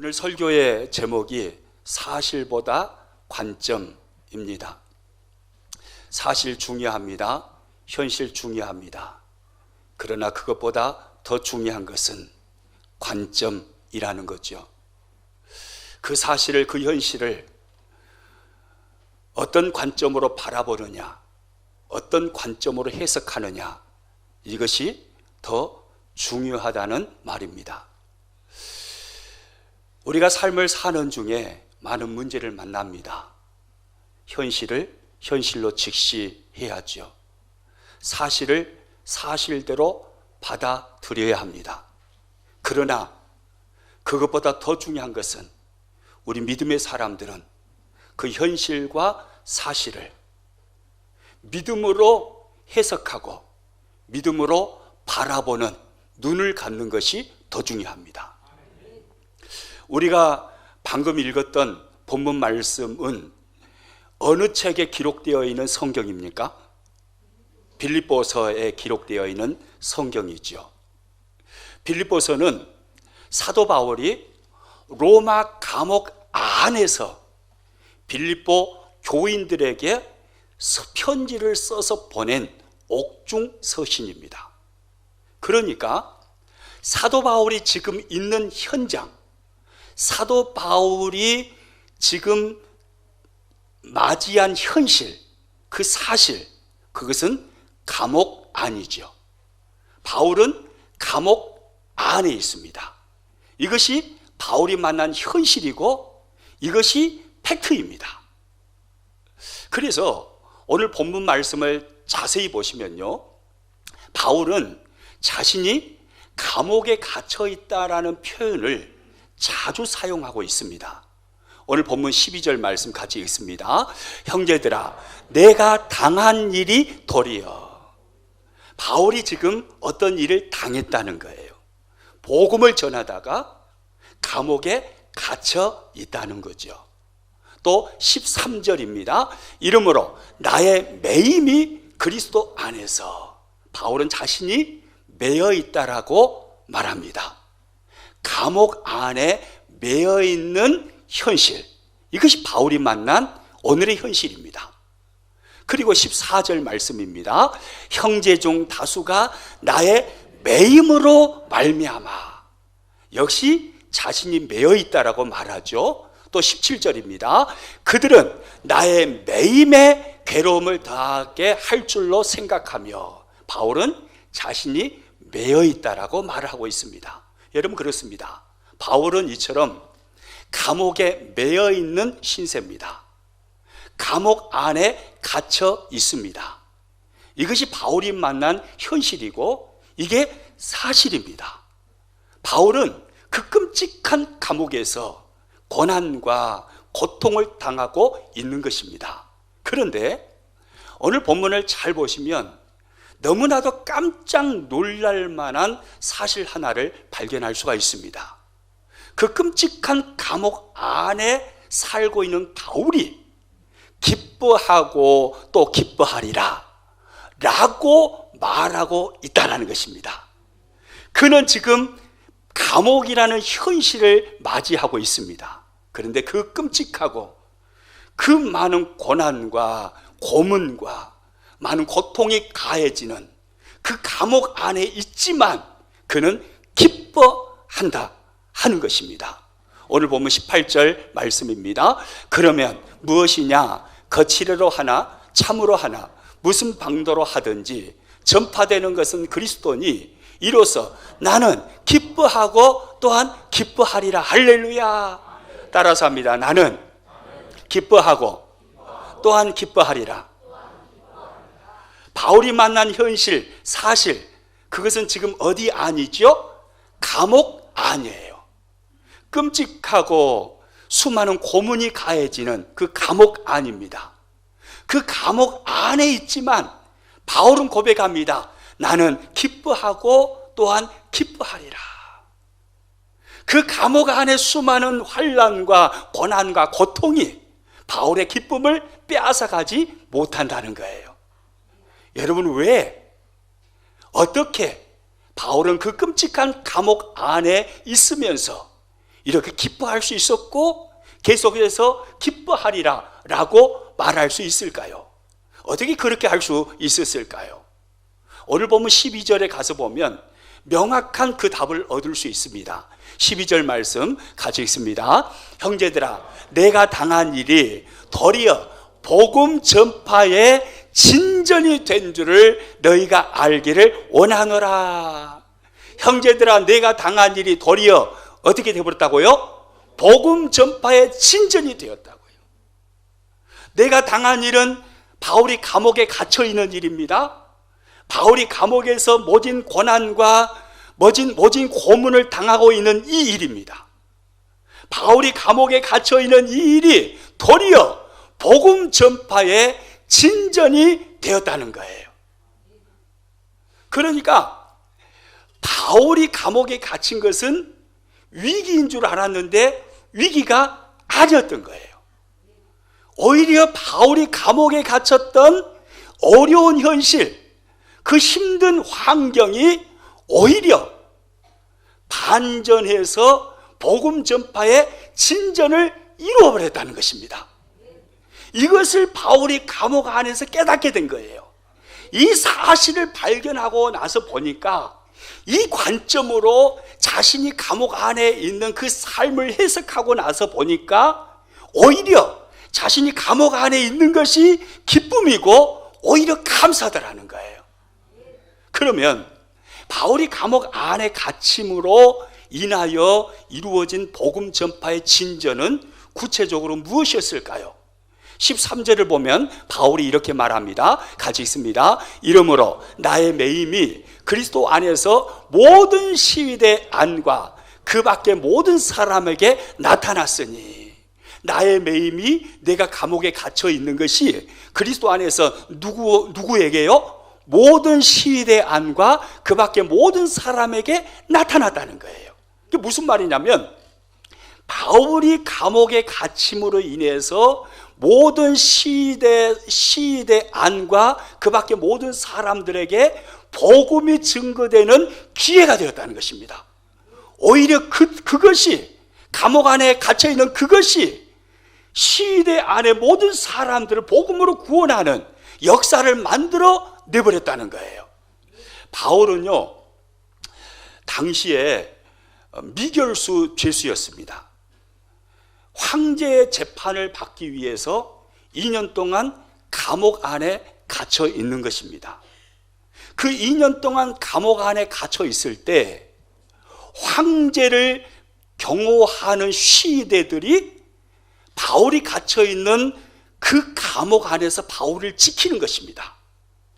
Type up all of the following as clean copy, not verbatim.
오늘 설교의 제목이 사실보다 관점입니다. 사실 중요합니다. 현실 중요합니다. 그러나 그것보다 더 중요한 것은 관점이라는 거죠. 그 사실을, 그 현실을 어떤 관점으로 바라보느냐, 어떤 관점으로 해석하느냐, 이것이 더 중요하다는 말입니다. 우리가 삶을 사는 중에 많은 문제를 만납니다. 현실을 현실로 직시해야죠. 사실을 사실대로 받아들여야 합니다. 그러나 그것보다 더 중요한 것은 우리 믿음의 사람들은 그 현실과 사실을 믿음으로 해석하고 믿음으로 바라보는 눈을 갖는 것이 더 중요합니다. 우리가 방금 읽었던 본문 말씀은 어느 책에 기록되어 있는 성경입니까? 빌립보서에 기록되어 있는 성경이죠. 빌립보서는 사도 바울이 로마 감옥 안에서 빌립보 교인들에게 편지를 써서 보낸 옥중 서신입니다. 그러니까 사도 바울이 지금 있는 현장, 사도 바울이 지금 맞이한 현실, 그 사실, 그것은 감옥 안이죠. 바울은 감옥 안에 있습니다. 이것이 바울이 만난 현실이고 이것이 팩트입니다. 그래서 오늘 본문 말씀을 자세히 보시면요, 바울은 자신이 감옥에 갇혀 있다라는 표현을 자주 사용하고 있습니다. 오늘 본문 12절 말씀 같이 읽습니다. 형제들아, 내가 당한 일이 도리어. 바울이 지금 어떤 일을 당했다는 거예요. 복음을 전하다가 감옥에 갇혀 있다는 거죠. 또 13절입니다. 이러므로 나의 매임이 그리스도 안에서. 바울은 자신이 매여 있다라고 말합니다. 감옥 안에 매여 있는 현실, 이것이 바울이 만난 오늘의 현실입니다. 그리고 14절 말씀입니다. 형제 중 다수가 나의 매임으로 말미암아. 역시 자신이 매여 있다라고 말하죠. 또 17절입니다. 그들은 나의 매임에 괴로움을 더하게 할 줄로 생각하며. 바울은 자신이 매여 있다라고 말을 하고 있습니다. 여러분, 그렇습니다. 바울은 이처럼 감옥에 매여 있는 신세입니다. 감옥 안에 갇혀 있습니다. 이것이 바울이 만난 현실이고 이게 사실입니다. 바울은 그 끔찍한 감옥에서 고난과 고통을 당하고 있는 것입니다. 그런데 오늘 본문을 잘 보시면 너무나도 깜짝 놀랄 만한 사실 하나를 발견할 수가 있습니다. 그 끔찍한 감옥 안에 살고 있는 바울이 기뻐하고 또 기뻐하리라 라고 말하고 있다는 것입니다. 그는 지금 감옥이라는 현실을 맞이하고 있습니다. 그런데 그 끔찍하고 그 많은 고난과 고문과 많은 고통이 가해지는 그 감옥 안에 있지만 그는 기뻐한다 하는 것입니다. 오늘 보면 18절 말씀입니다. 그러면 무엇이냐? 거칠어로 하나 참으로 하나 무슨 방도로 하든지 전파되는 것은 그리스도니 이로써 나는 기뻐하고 또한 기뻐하리라. 할렐루야. 따라서 합니다. 나는 기뻐하고 또한 기뻐하리라. 바울이 만난 현실, 사실, 그것은 지금 어디 안이죠? 감옥 안이에요. 끔찍하고 수많은 고문이 가해지는 그 감옥 안입니다. 그 감옥 안에 있지만 바울은 고백합니다. 나는 기뻐하고 또한 기뻐하리라. 그 감옥 안에 수많은 환난과 고난과 고통이 바울의 기쁨을 빼앗아가지 못한다는 거예요. 여러분, 왜? 어떻게 바울은 그 끔찍한 감옥 안에 있으면서 이렇게 기뻐할 수 있었고 계속해서 기뻐하리라 라고 말할 수 있을까요? 어떻게 그렇게 할 수 있었을까요? 오늘 보면 12절에 가서 보면 명확한 그 답을 얻을 수 있습니다. 12절 말씀 같이 읽습니다. 형제들아, 내가 당한 일이 도리어 복음 전파의 진전이 된 줄을 너희가 알기를 원하노라. 형제들아, 내가 당한 일이 도리어 어떻게 되어버렸다고요? 복음 전파의 진전이 되었다고요. 내가 당한 일은 바울이 감옥에 갇혀 있는 일입니다. 바울이 감옥에서 모진 고난과 모진 고문을 당하고 있는 이 일입니다. 바울이 감옥에 갇혀 있는 이 일이 도리어 복음 전파의 진전이 되었다는 거예요. 그러니까 바울이 감옥에 갇힌 것은 위기인 줄 알았는데 위기가 아니었던 거예요. 오히려 바울이 감옥에 갇혔던 어려운 현실, 그 힘든 환경이 오히려 반전해서 복음 전파의 진전을 이루어버렸다는 것입니다. 이것을 바울이 감옥 안에서 깨닫게 된 거예요. 이 사실을 발견하고 나서 보니까 이 관점으로 자신이 감옥 안에 있는 그 삶을 해석하고 나서 보니까 오히려 자신이 감옥 안에 있는 것이 기쁨이고 오히려 감사하다라는 거예요. 그러면 바울이 감옥 안에 갇힘으로 인하여 이루어진 복음 전파의 진전은 구체적으로 무엇이었을까요? 13절을 보면 바울이 이렇게 말합니다. 같이 읽습니다. 이러므로 나의 매임이 그리스도 안에서 모든 시위대 안과 그 밖의 모든 사람에게 나타났으니, 나의 매임이 내가 감옥에 갇혀 있는 것이 그리스도 안에서 누구에게요? 모든 시위대 안과 그 밖의 모든 사람에게 나타났다는 거예요. 이게 무슨 말이냐면 바울이 감옥에 갇힘으로 인해서 모든 시위대 안과 그 밖의 모든 사람들에게 복음이 증거되는 기회가 되었다는 것입니다. 오히려 그것이 감옥 안에 갇혀있는 그것이 시대 안의 모든 사람들을 복음으로 구원하는 역사를 만들어 내버렸다는 거예요. 바울은요, 당시에 미결수 죄수였습니다. 황제의 재판을 받기 위해서 2년 동안 감옥 안에 갇혀 있는 것입니다. 그 2년 동안 감옥 안에 갇혀 있을 때 황제를 경호하는 시위대들이 바울이 갇혀 있는 그 감옥 안에서 바울을 지키는 것입니다.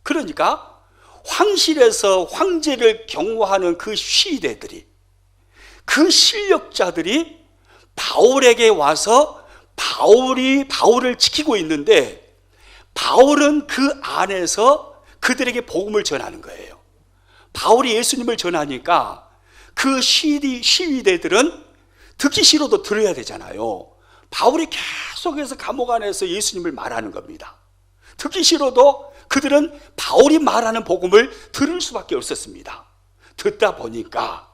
그러니까 황실에서 황제를 경호하는 그 시위대들이, 그 실력자들이 바울에게 와서 바울을 지키고 있는데 바울은 그 안에서 그들에게 복음을 전하는 거예요. 바울이 예수님을 전하니까 그 시위대들은 듣기 싫어도 들어야 되잖아요. 바울이 계속해서 감옥 안에서 예수님을 말하는 겁니다. 듣기 싫어도 그들은 바울이 말하는 복음을 들을 수밖에 없었습니다. 듣다 보니까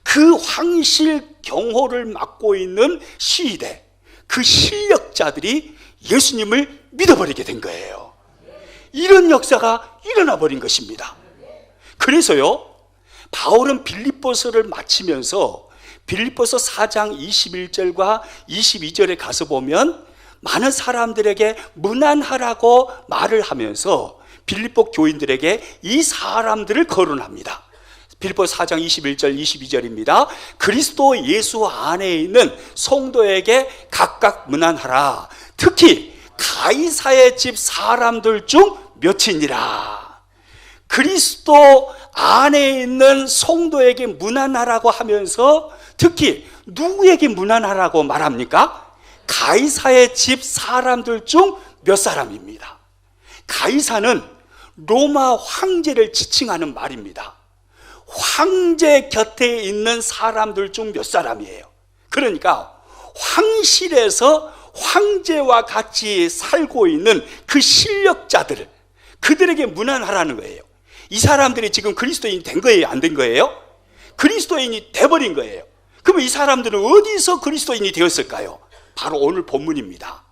그 황실 경호를 맡고 있는 시위대, 그 실력자들이 예수님을 믿어버리게 된 거예요. 이런 역사가 일어나 버린 것입니다. 그래서요, 바울은 빌립보서를 마치면서 빌립보서 4장 21절과 22절에 가서 보면 많은 사람들에게 문안하라고 말을 하면서 빌립보 교인들에게 이 사람들을 거론합니다. 빌립보서 4장 21절 22절입니다. 그리스도 예수 안에 있는 성도에게 각각 문안하라. 특히 가이사의 집 사람들 중 몇이니라. 그리스도 안에 있는 성도에게 문안하라고 하면서 특히 누구에게 문안하라고 말합니까? 가이사의 집 사람들 중 몇 사람입니다. 가이사는 로마 황제를 지칭하는 말입니다. 황제 곁에 있는 사람들 중 몇 사람이에요. 그러니까 황실에서 황제와 같이 살고 있는 그 실력자들, 그들에게 문안하라는 거예요. 이 사람들이 지금 그리스도인이 된 거예요? 안 된 거예요? 그리스도인이 돼버린 거예요. 그럼 이 사람들은 어디서 그리스도인이 되었을까요? 바로 오늘 본문입니다.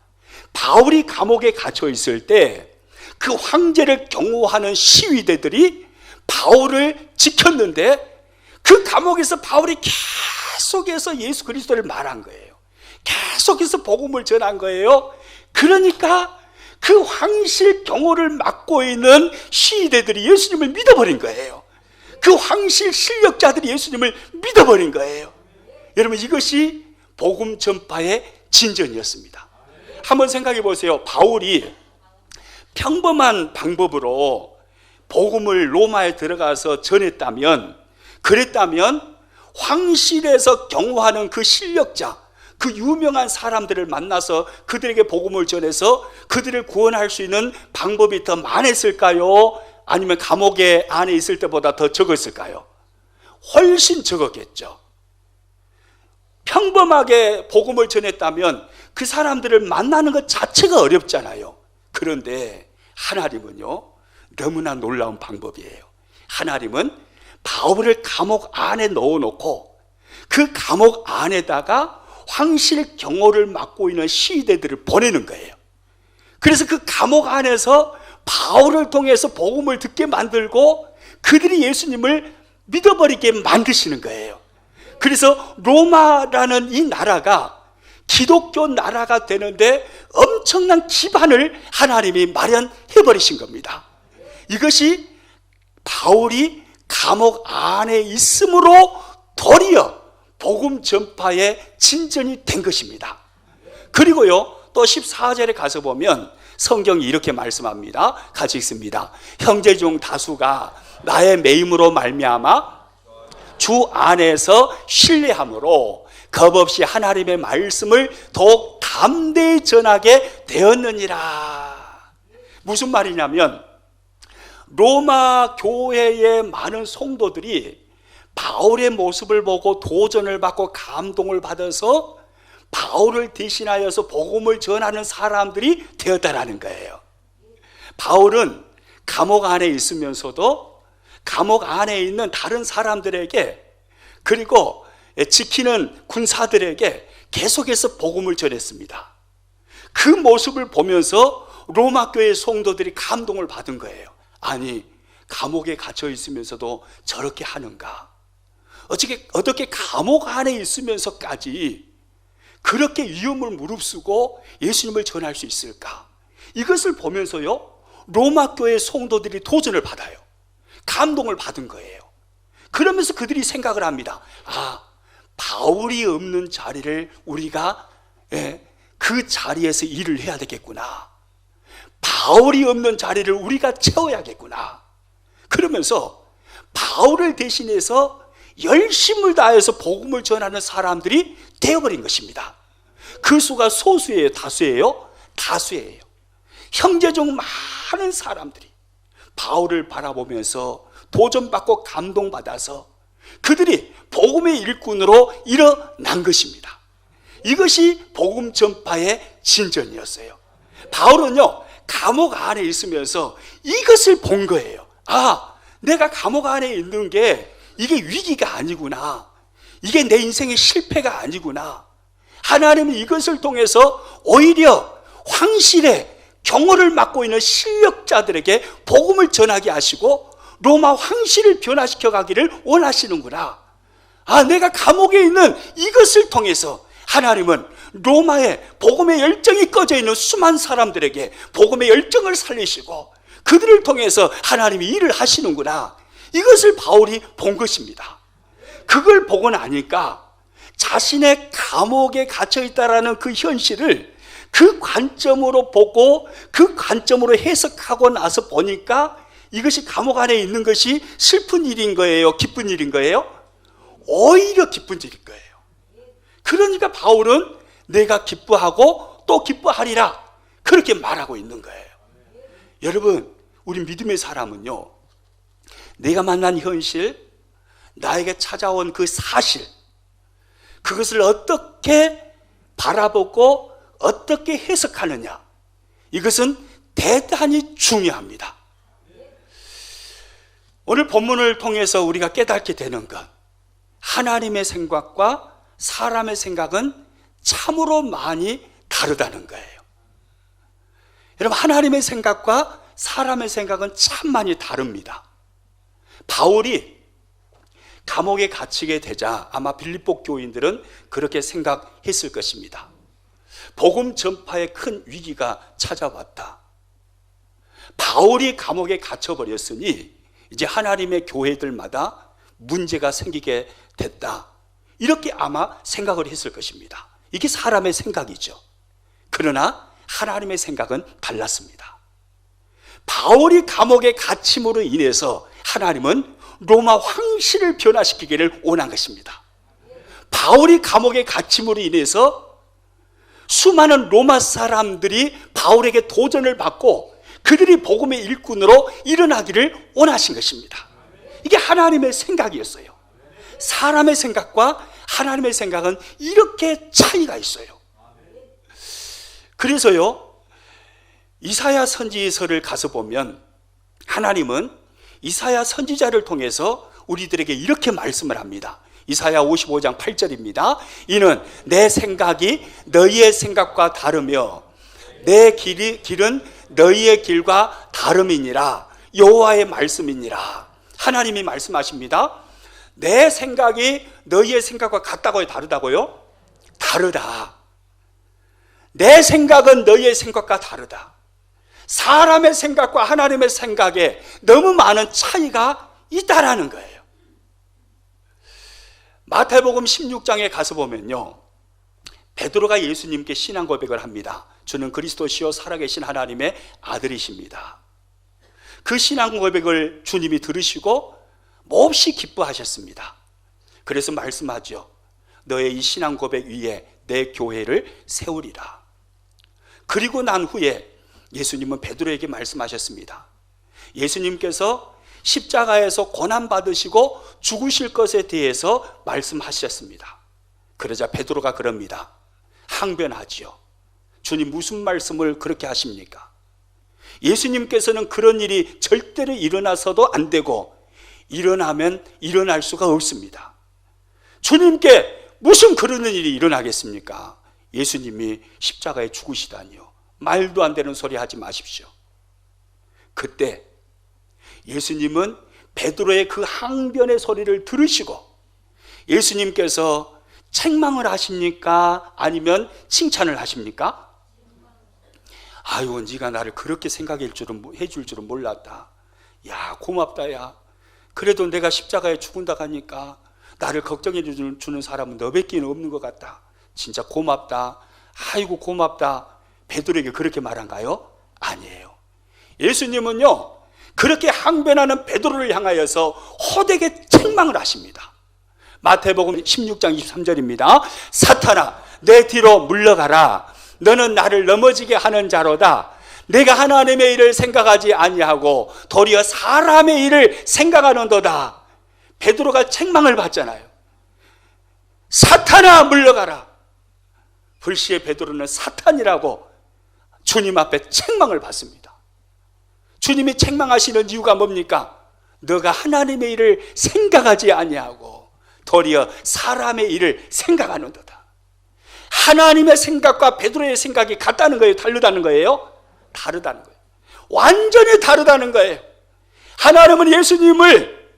바울이 감옥에 갇혀 있을 때 그 황제를 경호하는 시위대들이 바울을 지켰는데, 그 감옥에서 바울이 계속해서 예수 그리스도를 말한 거예요. 계속해서 복음을 전한 거예요. 그러니까 그 황실 경호를 맡고 있는 시위대들이 예수님을 믿어버린 거예요. 그 황실 실력자들이 예수님을 믿어버린 거예요. 여러분, 이것이 복음 전파의 진전이었습니다. 한번 생각해 보세요. 바울이 평범한 방법으로 복음을 로마에 들어가서 전했다면, 그랬다면 황실에서 경호하는 그 실력자, 그 유명한 사람들을 만나서 그들에게 복음을 전해서 그들을 구원할 수 있는 방법이 더 많았을까요? 아니면 감옥에 안에 있을 때보다 더 적었을까요? 훨씬 적었겠죠. 평범하게 복음을 전했다면 그 사람들을 만나는 것 자체가 어렵잖아요. 그런데 하나님은요, 너무나 놀라운 방법이에요. 하나님은 바울을 감옥 안에 넣어놓고 그 감옥 안에다가 황실 경호를 맡고 있는 시위대들을 보내는 거예요. 그래서 그 감옥 안에서 바울을 통해서 복음을 듣게 만들고 그들이 예수님을 믿어버리게 만드시는 거예요. 그래서 로마라는 이 나라가 기독교 나라가 되는데 엄청난 기반을 하나님이 마련해버리신 겁니다. 이것이 바울이 감옥 안에 있음으로 도리어 복음 전파의 진전이 된 것입니다. 그리고요, 또 14절에 가서 보면 성경이 이렇게 말씀합니다. 같이 읽습니다. 형제 중 다수가 나의 매임으로 말미암아 주 안에서 신뢰함으로 겁없이 하나님의 말씀을 더욱 담대히 전하게 되었느니라. 무슨 말이냐면, 로마 교회의 많은 성도들이 바울의 모습을 보고 도전을 받고 감동을 받아서 바울을 대신하여서 복음을 전하는 사람들이 되었다라는 거예요. 바울은 감옥 안에 있으면서도 감옥 안에 있는 다른 사람들에게, 그리고 지키는 군사들에게 계속해서 복음을 전했습니다. 그 모습을 보면서 로마 교회 성도들이 감동을 받은 거예요. 아니, 감옥에 갇혀 있으면서도 저렇게 하는가? 어떻게 감옥 안에 있으면서까지 그렇게 위험을 무릅쓰고 예수님을 전할 수 있을까? 이것을 보면서요, 로마 교회 성도들이 도전을 받아요. 감동을 받은 거예요. 그러면서 그들이 생각을 합니다. 아, 바울이 없는 자리를 우리가 그 자리에서 일을 해야 되겠구나. 바울이 없는 자리를 우리가 채워야겠구나. 그러면서 바울을 대신해서 열심을 다해서 복음을 전하는 사람들이 되어버린 것입니다. 그 수가 소수예요, 다수예요? 다수예요. 형제 중 많은 사람들이 바울을 바라보면서 도전받고 감동받아서 그들이 복음의 일꾼으로 일어난 것입니다. 이것이 복음 전파의 진전이었어요. 바울은요, 감옥 안에 있으면서 이것을 본 거예요. 아, 내가 감옥 안에 있는 게 이게 위기가 아니구나. 이게 내 인생의 실패가 아니구나. 하나님은 이것을 통해서 오히려 황실에 경호를 맡고 있는 실력자들에게 복음을 전하게 하시고 로마 황실을 변화시켜 가기를 원하시는구나. 아, 내가 감옥에 있는 이것을 통해서 하나님은 로마에 복음의 열정이 꺼져 있는 수많은 사람들에게 복음의 열정을 살리시고 그들을 통해서 하나님이 일을 하시는구나. 이것을 바울이 본 것입니다. 그걸 보고 나니까 자신의 감옥에 갇혀 있다라는 그 현실을 그 관점으로 보고 그 관점으로 해석하고 나서 보니까 이것이 감옥 안에 있는 것이 슬픈 일인 거예요? 기쁜 일인 거예요? 오히려 기쁜 일인 거예요. 그러니까 바울은 내가 기뻐하고 또 기뻐하리라 그렇게 말하고 있는 거예요. 여러분, 우리 믿음의 사람은요, 내가 만난 현실, 나에게 찾아온 그 사실, 그것을 어떻게 바라보고 어떻게 해석하느냐, 이것은 대단히 중요합니다. 오늘 본문을 통해서 우리가 깨닫게 되는 것, 하나님의 생각과 사람의 생각은 참으로 많이 다르다는 거예요. 여러분, 하나님의 생각과 사람의 생각은 참 많이 다릅니다. 바울이 감옥에 갇히게 되자 아마 빌립보 교인들은 그렇게 생각했을 것입니다. 복음 전파에 큰 위기가 찾아왔다. 바울이 감옥에 갇혀버렸으니 이제 하나님의 교회들마다 문제가 생기게 됐다. 이렇게 아마 생각을 했을 것입니다. 이게 사람의 생각이죠. 그러나 하나님의 생각은 달랐습니다. 바울이 감옥에 갇힘으로 인해서 하나님은 로마 황실을 변화시키기를 원한 것입니다. 바울이 감옥에 갇힘으로 인해서 수많은 로마 사람들이 바울에게 도전을 받고 그들이 복음의 일꾼으로 일어나기를 원하신 것입니다. 이게 하나님의 생각이었어요. 사람의 생각과 하나님의 생각은 이렇게 차이가 있어요. 그래서요, 이사야 선지서를 가서 보면 하나님은 이사야 선지자를 통해서 우리들에게 이렇게 말씀을 합니다. 이사야 55장 8절입니다. 이는 내 생각이 너희의 생각과 다르며 내 길은 너희의 길과 다름이니라. 여호와의 말씀이니라. 하나님이 말씀하십니다. 내 생각이 너희의 생각과 같다고요? 다르다고요? 다르다. 내 생각은 너희의 생각과 다르다. 사람의 생각과 하나님의 생각에 너무 많은 차이가 있다라는 거예요. 마태복음 16장에 가서 보면요, 베드로가 예수님께 신앙 고백을 합니다. 주는 그리스도시요 살아계신 하나님의 아들이십니다. 그 신앙 고백을 주님이 들으시고 몹시 기뻐하셨습니다. 그래서 말씀하죠. 너의 이 신앙 고백 위에 내 교회를 세우리라. 그리고 난 후에 예수님은 베드로에게 말씀하셨습니다. 예수님께서 십자가에서 고난받으시고 죽으실 것에 대해서 말씀하셨습니다. 그러자 베드로가 그럽니다. 항변하지요. 주님, 무슨 말씀을 그렇게 하십니까? 예수님께서는 그런 일이 절대로 일어나서도 안 되고 일어나면 일어날 수가 없습니다. 주님께 무슨 그런 일이 일어나겠습니까? 예수님이 십자가에 죽으시다니요. 말도 안 되는 소리 하지 마십시오. 그때 예수님은 베드로의 그 항변의 소리를 들으시고 예수님께서 책망을 하십니까? 아니면 칭찬을 하십니까? 아유, 네가 나를 그렇게 생각해 줄 줄은 몰랐다. 야, 고맙다. 야, 그래도 내가 십자가에 죽은다 하니까 나를 걱정해 주는 사람은 너밖에 없는 것 같다. 진짜 고맙다. 아이고 고맙다. 베드로에게 그렇게 말한가요? 아니에요. 예수님은요, 그렇게 항변하는 베드로를 향하여서 호되게 책망을 하십니다. 마태복음 16장 23절입니다. 사탄아, 내 뒤로 물러가라. 너는 나를 넘어지게 하는 자로다. 내가 하나님의 일을 생각하지 아니하고 도리어 사람의 일을 생각하는도다. 베드로가 책망을 받잖아요. 사탄아, 물러가라. 불시에 베드로는 사탄이라고 주님 앞에 책망을 받습니다. 주님이 책망하시는 이유가 뭡니까? 너가 하나님의 일을 생각하지 아니하고 도리어 사람의 일을 생각하는도다. 하나님의 생각과 베드로의 생각이 같다는 거예요? 다르다는 거예요? 다르다는 거예요. 완전히 다르다는 거예요. 하나님은 예수님을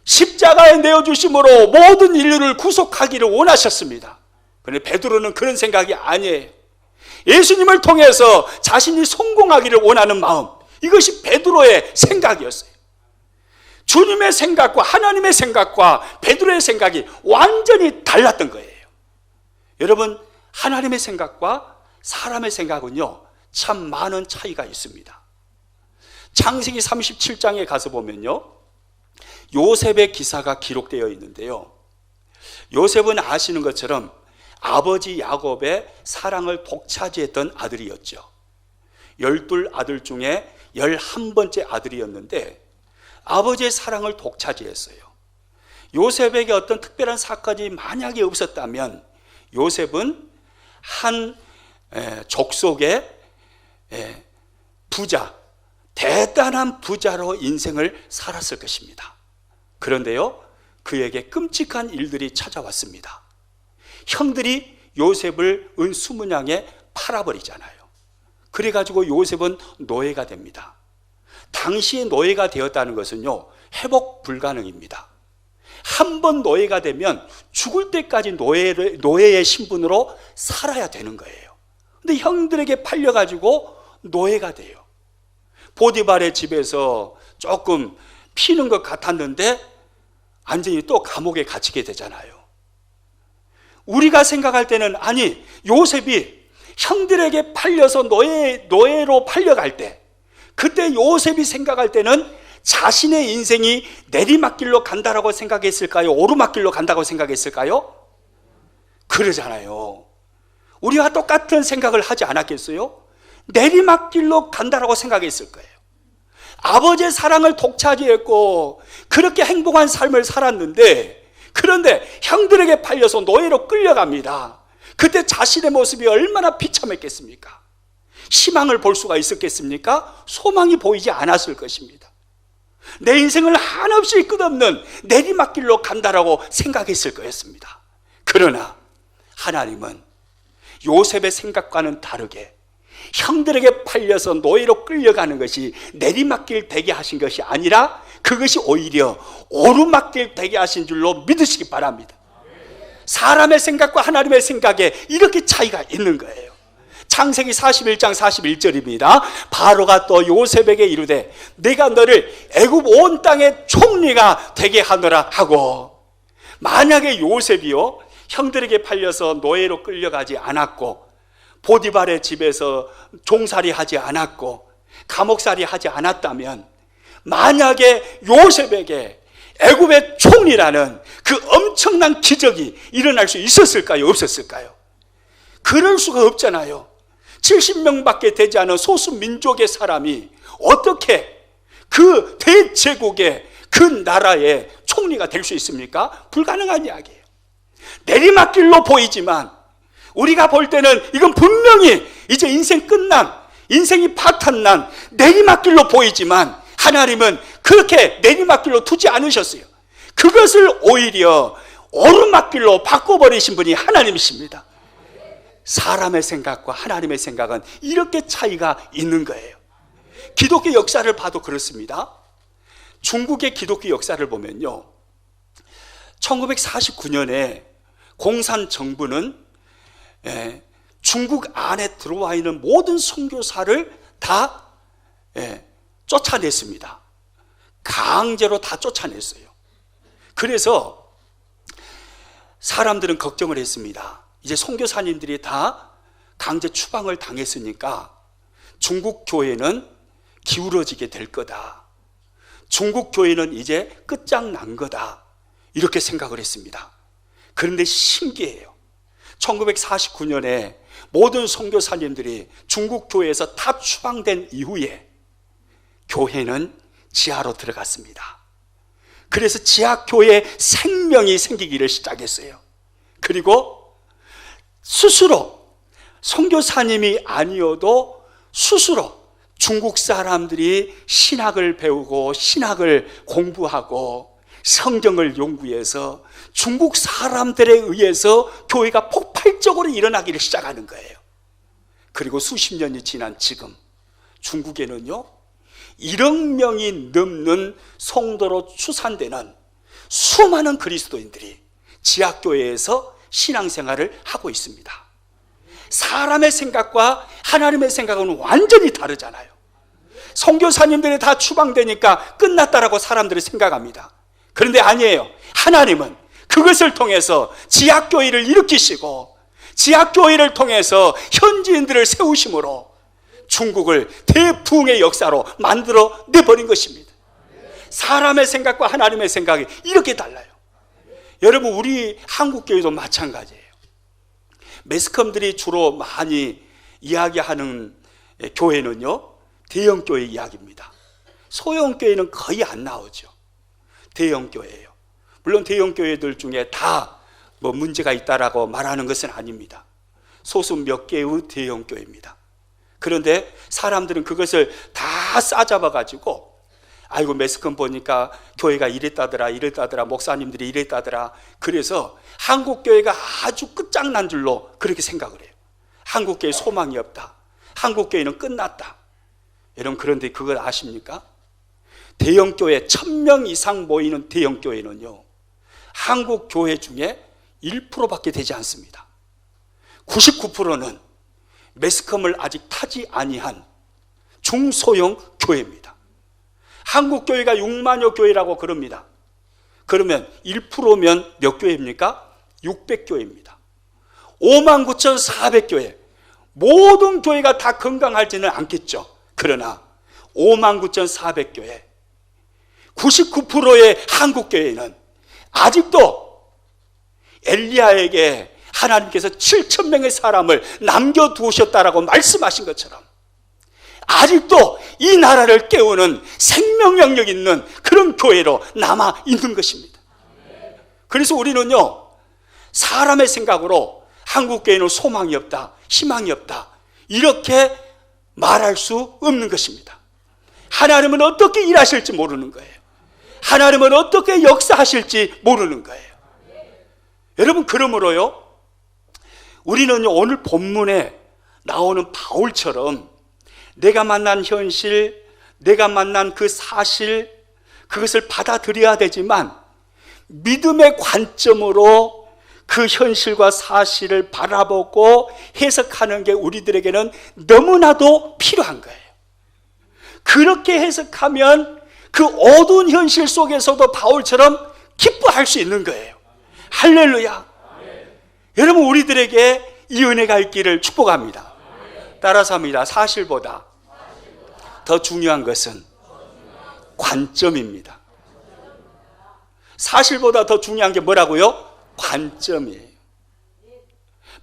십자가에 내어주심으로 모든 인류를 구속하기를 원하셨습니다. 그런데 베드로는 그런 생각이 아니에요. 예수님을 통해서 자신이 성공하기를 원하는 마음, 이것이 베드로의 생각이었어요. 주님의 생각과 하나님의 생각과 베드로의 생각이 완전히 달랐던 거예요. 여러분, 하나님의 생각과 사람의 생각은요, 참 많은 차이가 있습니다. 창세기 37장에 가서 보면요, 요셉의 기사가 기록되어 있는데요, 요셉은 아시는 것처럼 아버지 야곱의 사랑을 독차지했던 아들이었죠. 12 아들 중에 11번째 아들이었는데 아버지의 사랑을 독차지했어요. 요셉에게 어떤 특별한 사건이 만약에 없었다면 요셉은 한 족속의 부자, 대단한 부자로 인생을 살았을 것입니다. 그런데요, 그에게 끔찍한 일들이 찾아왔습니다. 형들이 요셉을 은 20냥에 팔아버리잖아요. 그래가지고 요셉은 노예가 됩니다. 당시에 노예가 되었다는 것은요, 회복 불가능입니다. 한 번 노예가 되면 죽을 때까지 노예의 신분으로 살아야 되는 거예요. 근데 형들에게 팔려가지고 노예가 돼요. 보디발의 집에서 조금 피는 것 같았는데 완전히 또 감옥에 갇히게 되잖아요. 우리가 생각할 때는, 아니, 요셉이 형들에게 팔려서 노예로 팔려갈 때, 그때 요셉이 생각할 때는 자신의 인생이 내리막길로 간다라고 생각했을까요? 오르막길로 간다고 생각했을까요? 그러잖아요. 우리와 똑같은 생각을 하지 않았겠어요? 내리막길로 간다라고 생각했을 거예요. 아버지의 사랑을 독차지했고 그렇게 행복한 삶을 살았는데, 그런데 형들에게 팔려서 노예로 끌려갑니다. 그때 자신의 모습이 얼마나 비참했겠습니까? 희망을 볼 수가 있었겠습니까? 소망이 보이지 않았을 것입니다. 내 인생을 한없이 끝없는 내리막길로 간다라고 생각했을 거였습니다. 그러나 하나님은 요셉의 생각과는 다르게 형들에게 팔려서 노예로 끌려가는 것이 내리막길 되게 하신 것이 아니라 그것이 오히려 오르막길 되게 하신 줄로 믿으시기 바랍니다. 사람의 생각과 하나님의 생각에 이렇게 차이가 있는 거예요. 창세기 41장 41절입니다. 바로가 또 요셉에게 이르되 내가 너를 애굽 온 땅의 총리가 되게 하노라 하고, 만약에 요셉이요 형들에게 팔려서 노예로 끌려가지 않았고 보디발의 집에서 종살이 하지 않았고 감옥살이 하지 않았다면, 만약에 요셉에게 애굽의 총리라는 그 엄청난 기적이 일어날 수 있었을까요? 없었을까요? 그럴 수가 없잖아요. 70명밖에 되지 않은 소수 민족의 사람이 어떻게 그 대제국의 그 나라의 총리가 될 수 있습니까? 불가능한 이야기예요. 내리막길로 보이지만 우리가 볼 때는 이건 분명히 이제 인생 끝난, 인생이 파탄난 내리막길로 보이지만 하나님은 그렇게 내리막길로 두지 않으셨어요. 그것을 오히려 오르막길로 바꿔버리신 분이 하나님이십니다. 사람의 생각과 하나님의 생각은 이렇게 차이가 있는 거예요. 기독교 역사를 봐도 그렇습니다. 중국의 기독교 역사를 보면요, 1949년에 공산 정부는 중국 안에 들어와 있는 모든 선교사를 다 쫓아냈습니다. 강제로 다 쫓아냈어요. 그래서 사람들은 걱정을 했습니다. 이제 선교사님들이 다 강제 추방을 당했으니까 중국 교회는 기울어지게 될 거다. 중국 교회는 이제 끝장난 거다. 이렇게 생각을 했습니다. 그런데 신기해요. 1949년에 모든 선교사님들이 중국 교회에서 다 추방된 이후에 교회는 지하로 들어갔습니다. 그래서 지하 교회에 생명이 생기기를 시작했어요. 그리고 스스로 선교사님이 아니어도 스스로 중국 사람들이 신학을 배우고 신학을 공부하고 성경을 연구해서 중국 사람들에 의해서 교회가 폭발적으로 일어나기를 시작하는 거예요. 그리고 수십 년이 지난 지금 중국에는요 1억 명이 넘는 성도로 추산되는 수많은 그리스도인들이 지하교회에서 신앙생활을 하고 있습니다. 사람의 생각과 하나님의 생각은 완전히 다르잖아요. 선교사님들이 다 추방되니까 끝났다라고 사람들이 생각합니다. 그런데 아니에요. 하나님은 그것을 통해서 지하교회를 일으키시고 지하교회를 통해서 현지인들을 세우심으로 중국을 대부흥의 역사로 만들어 내버린 것입니다. 사람의 생각과 하나님의 생각이 이렇게 달라요. 여러분, 우리 한국교회도 마찬가지예요. 매스컴들이 주로 많이 이야기하는 교회는요 대형교회 이야기입니다. 소형교회는 거의 안 나오죠. 대형교회예요. 물론 대형교회들 중에 다 뭐 문제가 있다라고 말하는 것은 아닙니다. 소수 몇 개의 대형교회입니다. 그런데 사람들은 그것을 다 싸잡아 가지고 아이고 매스컴 보니까 교회가 이랬다더라 목사님들이 이랬다더라. 그래서 한국교회가 아주 끝장난 줄로 그렇게 생각을 해요. 한국교회 소망이 없다, 한국교회는 끝났다. 여러분, 그런데 그걸 아십니까? 대형교회 1000명 이상 모이는 대형교회는요, 한국교회 중에 1%밖에 되지 않습니다. 99%는 매스컴을 아직 타지 아니한 중소형 교회입니다. 한국교회가 6만여 교회라고 그럽니다. 그러면 1%면 몇 교회입니까? 600교회입니다. 59,400교회. 모든 교회가 다 건강하지는 않겠죠. 그러나 59,400교회, 99%의 한국교회는 아직도 엘리야에게 하나님께서 7,000명의 사람을 남겨두셨다라고 말씀하신 것처럼 아직도 이 나라를 깨우는 생명력력 있는 그런 교회로 남아 있는 것입니다. 그래서 우리는요, 사람의 생각으로 한국교회는 소망이 없다, 희망이 없다, 이렇게 말할 수 없는 것입니다. 하나님은 어떻게 일하실지 모르는 거예요. 하나님은 어떻게 역사하실지 모르는 거예요. 여러분, 그러므로요, 우리는요, 오늘 본문에 나오는 바울처럼 내가 만난 현실, 내가 만난 그 사실, 그것을 받아들여야 되지만 믿음의 관점으로 그 현실과 사실을 바라보고 해석하는 게 우리들에게는 너무나도 필요한 거예요. 그렇게 해석하면 그 어두운 현실 속에서도 바울처럼 기뻐할 수 있는 거예요. 할렐루야. 여러분, 우리들에게 이 은혜가 있기를 축복합니다. 따라서 합니다. 사실보다 더 중요한 것은 관점입니다. 사실보다 더 중요한 게 뭐라고요? 관점이에요.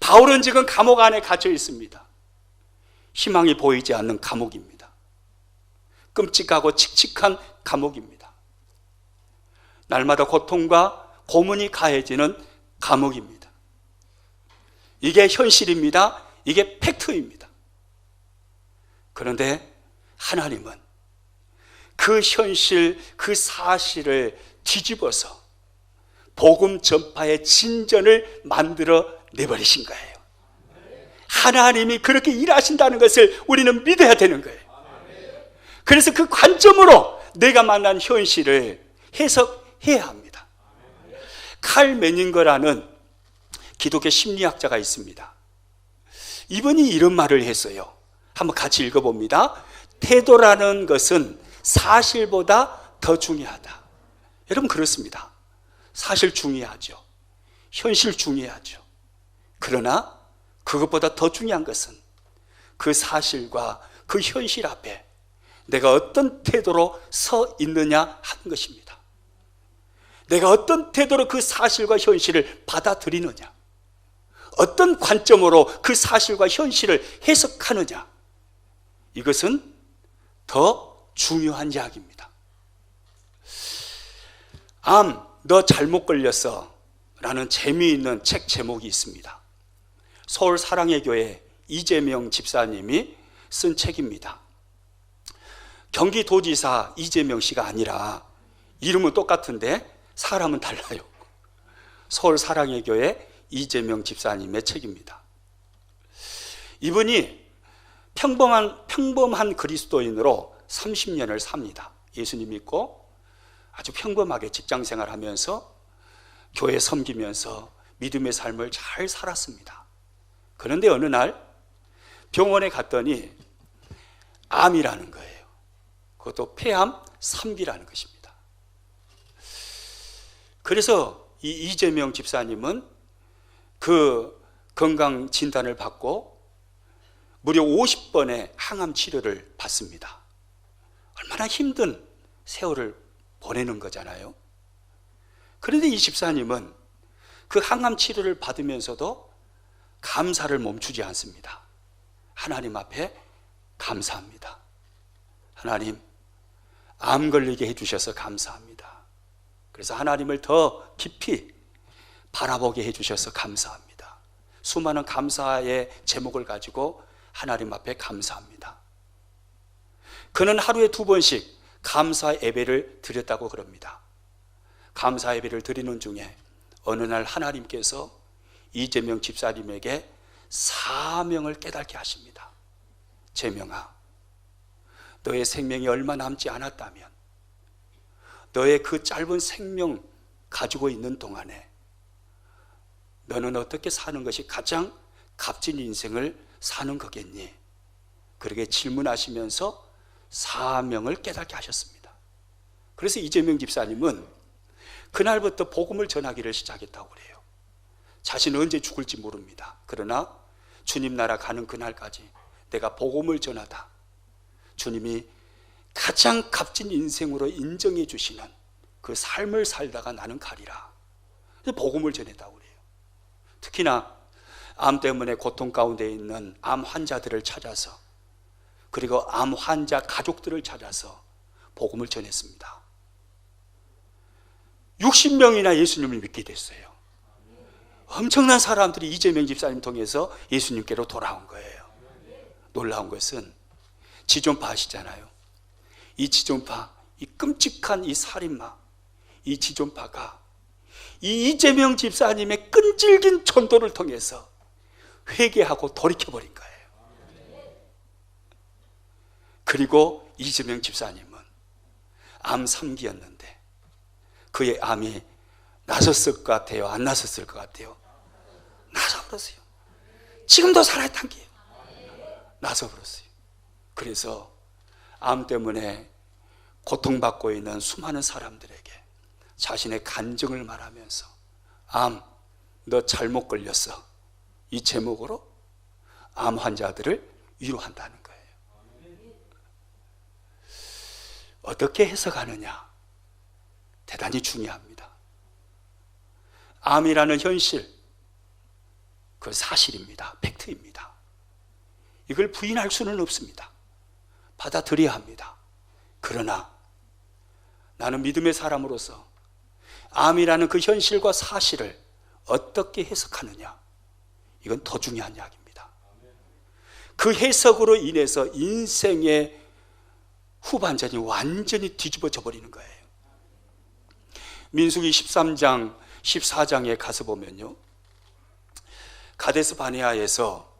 바울은 지금 감옥 안에 갇혀 있습니다. 희망이 보이지 않는 감옥입니다. 끔찍하고 칙칙한 감옥입니다. 날마다 고통과 고문이 가해지는 감옥입니다. 이게 현실입니다. 이게 팩트입니다. 그런데 하나님은 그 현실, 그 사실을 뒤집어서 복음 전파의 진전을 만들어 내버리신 거예요. 하나님이 그렇게 일하신다는 것을 우리는 믿어야 되는 거예요. 그래서 그 관점으로 내가 만난 현실을 해석해야 합니다. 칼 메닝거라는 기독교 심리학자가 있습니다. 이분이 이런 말을 했어요. 한번 같이 읽어봅니다. 태도라는 것은 사실보다 더 중요하다. 여러분, 그렇습니다. 사실 중요하죠. 현실 중요하죠. 그러나 그것보다 더 중요한 것은 그 사실과 그 현실 앞에 내가 어떤 태도로 서 있느냐 하는 것입니다. 내가 어떤 태도로 그 사실과 현실을 받아들이느냐, 어떤 관점으로 그 사실과 현실을 해석하느냐, 이것은 더 중요한 이야기입니다. 너 잘못 걸렸어 라는 재미있는 책 제목이 있습니다. 서울 사랑의 교회 이재명 집사님이 쓴 책입니다. 경기도지사 이재명 씨가 아니라 이름은 똑같은데 사람은 달라요. 서울 사랑의 교회 이재명 집사님의 책입니다. 이분이 평범한 그리스도인으로 30년을 삽니다. 예수님 믿고 아주 평범하게 직장생활 하면서 교회 섬기면서 믿음의 삶을 잘 살았습니다. 그런데 어느 날 병원에 갔더니 암이라는 거예요. 그것도 폐암 3기라는 것입니다. 그래서 이 이재명 집사님은 그 건강 진단을 받고 무려 50번의 항암 치료를 받습니다. 얼마나 힘든 세월을 보내는 거잖아요. 그런데 이 집사님은 그 항암 치료를 받으면서도 감사를 멈추지 않습니다. 하나님 앞에 감사합니다. 하나님, 암 걸리게 해주셔서 감사합니다. 그래서 하나님을 더 깊이 바라보게 해주셔서 감사합니다. 수많은 감사의 제목을 가지고 하나님 앞에 감사합니다. 그는 하루에 2번씩 감사 예배를 드렸다고 그럽니다. 감사 예배를 드리는 중에 어느 날 하나님께서 이재명 집사님에게 사명을 깨닫게 하십니다. 재명아, 너의 생명이 얼마 남지 않았다면 너의 그 짧은 생명 가지고 있는 동안에 너는 어떻게 사는 것이 가장 값진 인생을 사는 거겠니? 그렇게 질문하시면서 사명을 깨닫게 하셨습니다. 그래서 이재명 집사님은 그날부터 복음을 전하기를 시작했다고 그래요. 자신은 언제 죽을지 모릅니다. 그러나 주님 나라 가는 그날까지 내가 복음을 전하다, 주님이 가장 값진 인생으로 인정해 주시는 그 삶을 살다가 나는 가리라. 복음을 전했다고 그래요. 특히나 암 때문에 고통 가운데 있는 암 환자들을 찾아서, 그리고 암 환자 가족들을 찾아서 복음을 전했습니다. 60명이나 예수님을 믿게 됐어요. 엄청난 사람들이 이재명 집사님 통해서 예수님께로 돌아온 거예요. 놀라운 것은 지존파 아시잖아요. 이 지존파, 이 끔찍한 이 살인마, 이 지존파가 이 이재명 집사님의 끈질긴 전도를 통해서 회개하고 돌이켜버린 거예요. 그리고 이재명 집사님은 암 3기였는데 그의 암이 나섰을 것 같아요? 안 나섰을 것 같아요? 나서버렸어요. 지금도 살아있단 게요. 나서버렸어요. 그래서 암 때문에 고통받고 있는 수많은 사람들에게 자신의 간증을 말하면서 암, 너 잘못 걸렸어, 이 제목으로 암 환자들을 위로한다는 거예요. 어떻게 해석하느냐? 대단히 중요합니다. 암이라는 현실, 그 사실입니다. 팩트입니다. 이걸 부인할 수는 없습니다. 받아들여야 합니다. 그러나 나는 믿음의 사람으로서 암이라는 그 현실과 사실을 어떻게 해석하느냐, 이건 더 중요한 이야기입니다. 그 해석으로 인해서 인생의 후반전이 완전히 뒤집어져 버리는 거예요. 민수기 13장 14장에 가서 보면요, 가데스 바네아에서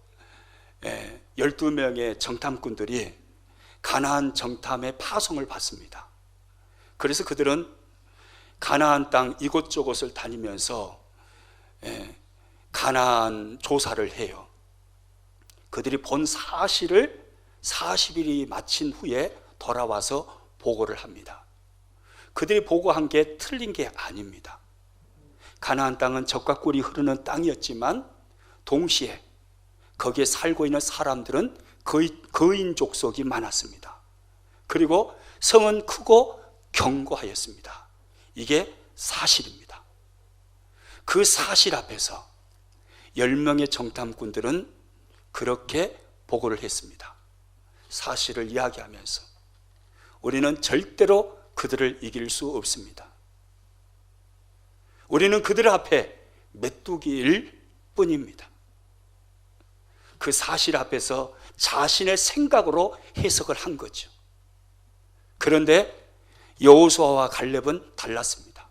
12명의 정탐꾼들이 가나안 정탐의 파송을 받습니다. 그래서 그들은 가나안 땅 이곳저곳을 다니면서 가나안 조사를 해요. 그들이 본 사실을 40일이 마친 후에 돌아와서 보고를 합니다. 그들이 보고한 게 틀린 게 아닙니다. 가나안 땅은 젖과 꿀이 흐르는 땅이었지만 동시에 거기에 살고 있는 사람들은 거인 족속이 많았습니다. 그리고 성은 크고 견고하였습니다. 이게 사실입니다. 그 사실 앞에서 10명의 정탐꾼들은 그렇게 보고를 했습니다. 사실을 이야기하면서 우리는 절대로 그들을 이길 수 없습니다. 우리는 그들 앞에 메뚜기일 뿐입니다. 그 사실 앞에서 자신의 생각으로 해석을 한 거죠. 그런데 여호수아와 갈렙은 달랐습니다.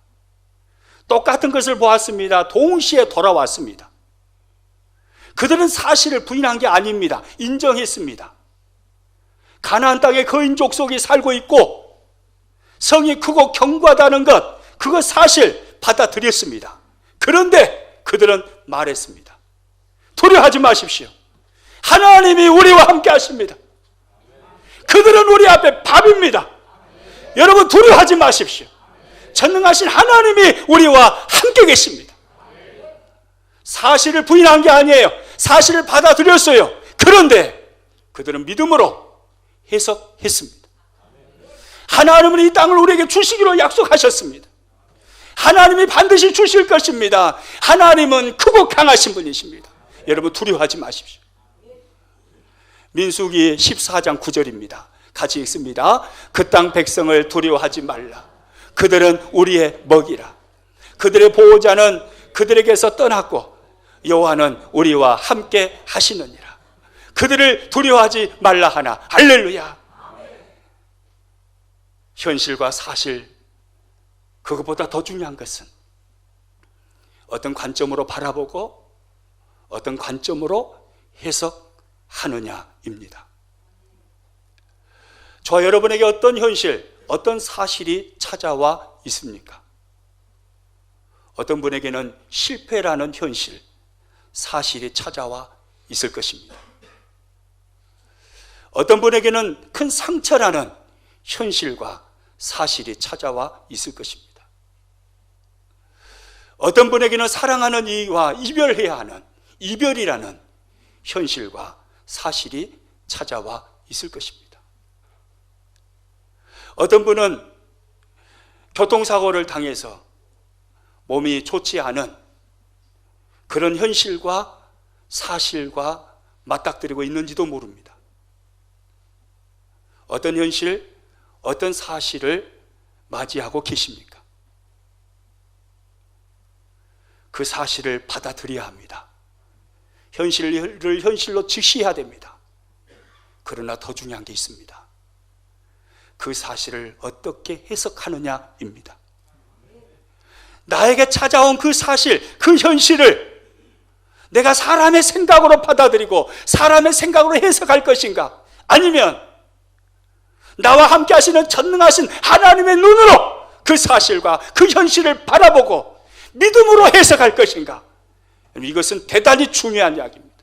똑같은 것을 보았습니다. 동시에 돌아왔습니다. 그들은 사실을 부인한 게 아닙니다. 인정했습니다. 가나안 땅에 거인 족속이 살고 있고 성이 크고 견고하다는 것, 그거 사실 받아들였습니다. 그런데 그들은 말했습니다. 두려워하지 마십시오. 하나님이 우리와 함께 하십니다. 그들은 우리 앞에 밥입니다. 여러분 두려워하지 마십시오. 전능하신 하나님이 우리와 함께 계십니다. 사실을 부인한 게 아니에요. 사실을 받아들였어요. 그런데 그들은 믿음으로 해석했습니다. 하나님은 이 땅을 우리에게 주시기로 약속하셨습니다. 하나님이 반드시 주실 것입니다. 하나님은 크고 강하신 분이십니다. 여러분 두려워하지 마십시오. 민수기 14장 9절입니다. 같이 읽습니다. 그 땅 백성을 두려워하지 말라. 그들은 우리의 먹이라. 그들의 보호자는 그들에게서 떠났고 여호와는 우리와 함께 하시느니라. 그들을 두려워하지 말라 하나. 할렐루야. 현실과 사실, 그것보다 더 중요한 것은 어떤 관점으로 바라보고 어떤 관점으로 해석하느냐입니다. 저와 여러분에게 어떤 현실, 어떤 사실이 찾아와 있습니까? 어떤 분에게는 실패라는 현실, 사실이 찾아와 있을 것입니다. 어떤 분에게는 큰 상처라는 현실과 사실이 찾아와 있을 것입니다. 어떤 분에게는 사랑하는 이와 이별해야 하는 이별이라는 현실과 사실이 찾아와 있을 것입니다. 어떤 분은 교통사고를 당해서 몸이 좋지 않은 그런 현실과 사실과 맞닥뜨리고 있는지도 모릅니다. 어떤 현실, 어떤 사실을 맞이하고 계십니까? 그 사실을 받아들여야 합니다. 현실을 현실로 직시해야 됩니다. 그러나 더 중요한 게 있습니다. 그 사실을 어떻게 해석하느냐입니다. 나에게 찾아온 그 사실, 그 현실을 내가 사람의 생각으로 받아들이고 사람의 생각으로 해석할 것인가? 아니면 나와 함께 하시는 전능하신 하나님의 눈으로 그 사실과 그 현실을 바라보고 믿음으로 해석할 것인가? 이것은 대단히 중요한 이야기입니다.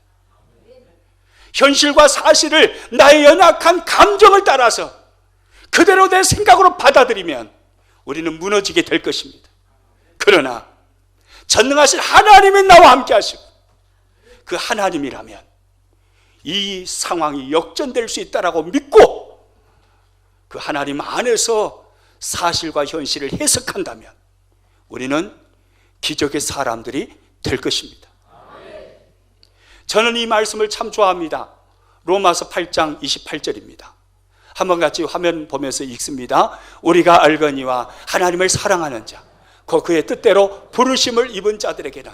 현실과 사실을 나의 연약한 감정을 따라서 그대로 내 생각으로 받아들이면 우리는 무너지게 될 것입니다. 그러나 전능하신 하나님이 나와 함께 하시고 그 하나님이라면 이 상황이 역전될 수 있다라고 믿고 그 하나님 안에서 사실과 현실을 해석한다면 우리는 기적의 사람들이 될 것입니다. 저는 이 말씀을 참 좋아합니다. 로마서 8장 28절입니다. 한번 같이 화면 보면서 읽습니다. 우리가 알거니와 하나님을 사랑하는 자, 곧 그의 뜻대로 부르심을 입은 자들에게는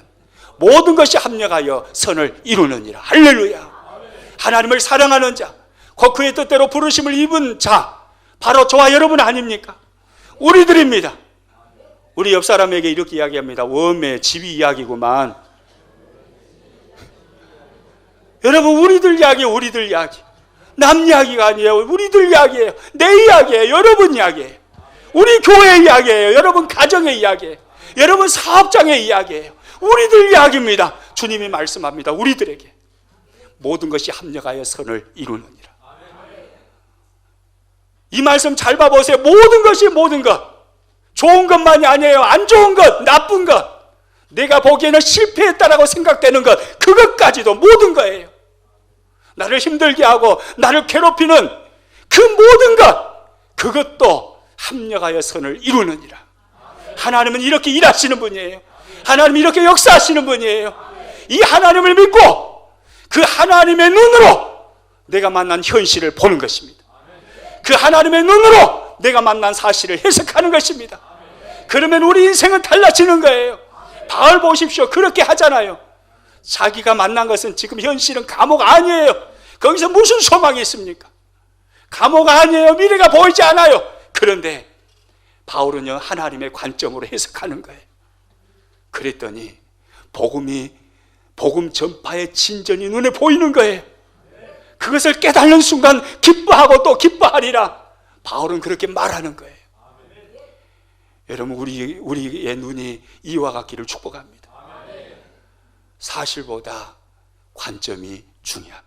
모든 것이 합력하여 선을 이루느니라. 할렐루야. 하나님을 사랑하는 자, 곧 그의 뜻대로 부르심을 입은 자, 바로 저와 여러분 아닙니까? 우리들입니다. 우리 옆 사람에게 이렇게 이야기합니다. 웜의 집이 이야기구만. 여러분, 우리들 이야기예요. 우리들 이야기. 남 이야기가 아니에요. 우리들 이야기예요. 내 이야기예요. 여러분 이야기예요. 우리 교회 이야기예요. 여러분 가정의 이야기예요. 여러분 사업장의 이야기예요. 우리들 이야기입니다. 주님이 말씀합니다. 우리들에게 모든 것이 합력하여 선을 이루느니라. 이 말씀 잘 봐보세요. 모든 것이 모든 것. 좋은 것만이 아니에요. 안 좋은 것, 나쁜 것, 내가 보기에는 실패했다라고 생각되는 것, 그것까지도 모든 거예요. 나를 힘들게 하고 나를 괴롭히는 그 모든 것, 그것도 합력하여 선을 이루느니라. 하나님은 이렇게 일하시는 분이에요. 하나님은 이렇게 역사하시는 분이에요. 이 하나님을 믿고 그 하나님의 눈으로 내가 만난 현실을 보는 것입니다. 그 하나님의 눈으로 내가 만난 사실을 해석하는 것입니다. 그러면 우리 인생은 달라지는 거예요. 바울 보십시오. 그렇게 하잖아요. 자기가 만난 것은 지금 현실은 감옥 아니에요. 거기서 무슨 소망이 있습니까? 감옥 아니에요. 미래가 보이지 않아요. 그런데 바울은요, 하나님의 관점으로 해석하는 거예요. 그랬더니 복음 전파의 진전이 눈에 보이는 거예요. 그것을 깨닫는 순간 기뻐하고 또 기뻐하리라. 바울은 그렇게 말하는 거예요. 여러분, 우리의 눈이 이와 같기를 축복합니다. 사실보다 관점이 중요합니다.